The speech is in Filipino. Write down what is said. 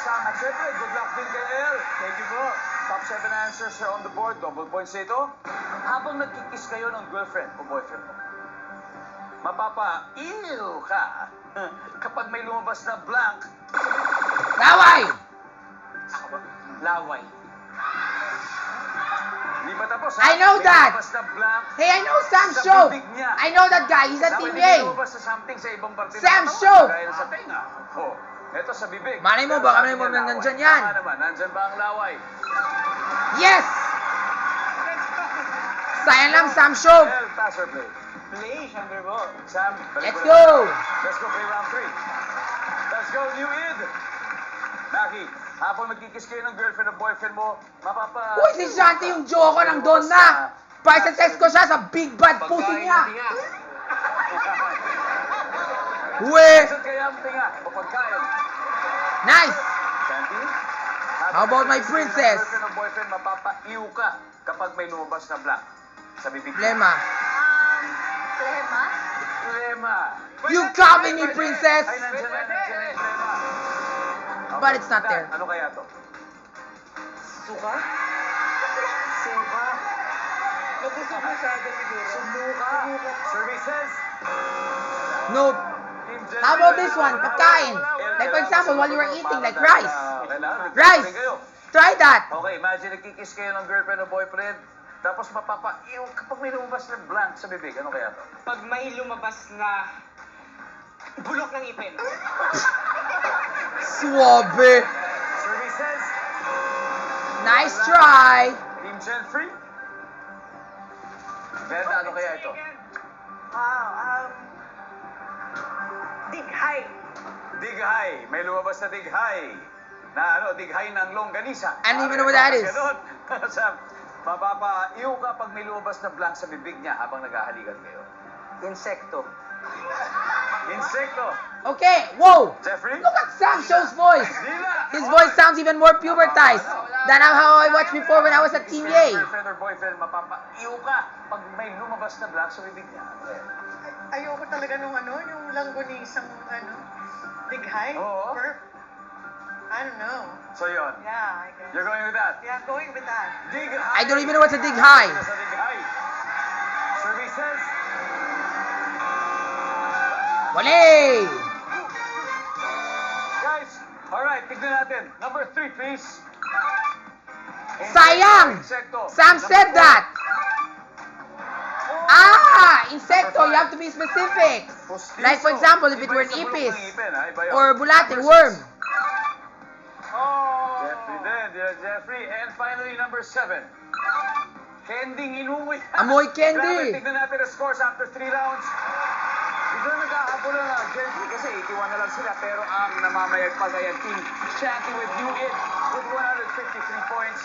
Sam. At syempre, good luck din kay El. Thank you po. Top 7 answers are on the board. Double points ito. Habang nagkikis kayo ng girlfriend o boyfriend mo, mapapa-ew ka kapag may lumabas na blank. Laway! Laway. Hindi pa tapos, ha? I know May that. lumabas na blank Hey, I know Sam sa Show. bibig niya. I know that guy. He's a Dapat Team hindi A. lumabas na something sa ibang parte ng Sam katawan, Show. Gaya na sa tenga. Oh, eto sa bibig. Malay mo, baka may Laway. nandyan yan. Tama naman, nandyan ba ang laway? Yes! Sayang lang, Sam Show. El, pass or play? Play, syempre po. Sam, balik Let's mo go. na. Let's go play round 3. Let's go, New Id. Naki, habang magkikis kayo ng girlfriend o boyfriend mo, mapapa... Uy, si Shanti yung joke ng Don na. Paisa-sex ko siya sa big bad pussy niya. Uwe! Saan kaya ang tinga o pagkain? Nice! Shanti? How about my princess? Girlfriend o boyfriend, mapapa-iw ka kapag may lumabas na blank sa bibig. Lema. Plema? Lema. You copy me, princess! Ay, nandiyan na, nandiyan na yung lema. But it's not there. Ano kaya to? Suka? Suka? Nabusog masyado siguro. Sumuka. Services. Nope. Team Jen. How about this one? Pagkain. Like for example, while you were eating, like rice. Rice! Try that! Okay, imagine nagkikis kayo ng girlfriend o boyfriend, tapos mapapa-iw kapag may lumabas na blank sa bibig. Ano kaya to? Pag may lumabas na bulok ng ipin. Suabe! Services. Nice try! Team Jen free. Benda, ano kaya ito? Wow, dighay. Dighay. May lumabas na dighay. Na ano, dighay ng longganisa. I don't even know what that is. Ganun. Sam, mapapa-iw ka pag may lumabas na blank sa bibig niya habang naghahalikan kayo. Insekto. Insekto. Okay, whoa! Jeffrey? Look at Sam Show's voice! Dila. His voice sounds even more pubertized than how I watched before when I was at Team A. Girlfriend or boyfriend, mapapa-iw ka pag may lumabas na blank sa bibig niya. Ano kaya? Ayoko talaga nung yung langgonisang dighay. Oo. I don't know. So yun. Yeah, I guess. You're going with that? Yeah, going with that. Dighay. I don't even know what's a dighay. Sa dighay. Services. Wale! Guys, alright, tignan natin. Number 3, please. Sayang! Insekto. Sam Number said 4. that! Ah! Insecto, you have to be specific. Pustiso. Like for example, if it Iba were yun an sa bulok ipis ng ipin, ha? Iba yun. or bulate, Number worm. 6. Jeffrey din, dear Jeffrey. And finally, number 7. Kending inuwi. Amoy Grabe, candy. tignan natin the scores after 3 rounds. Biglang nagkakabulo na Jeffrey kasi 81 na lang sila. Pero ang namamayagpag ay ang team Shanty with New It with 153 points.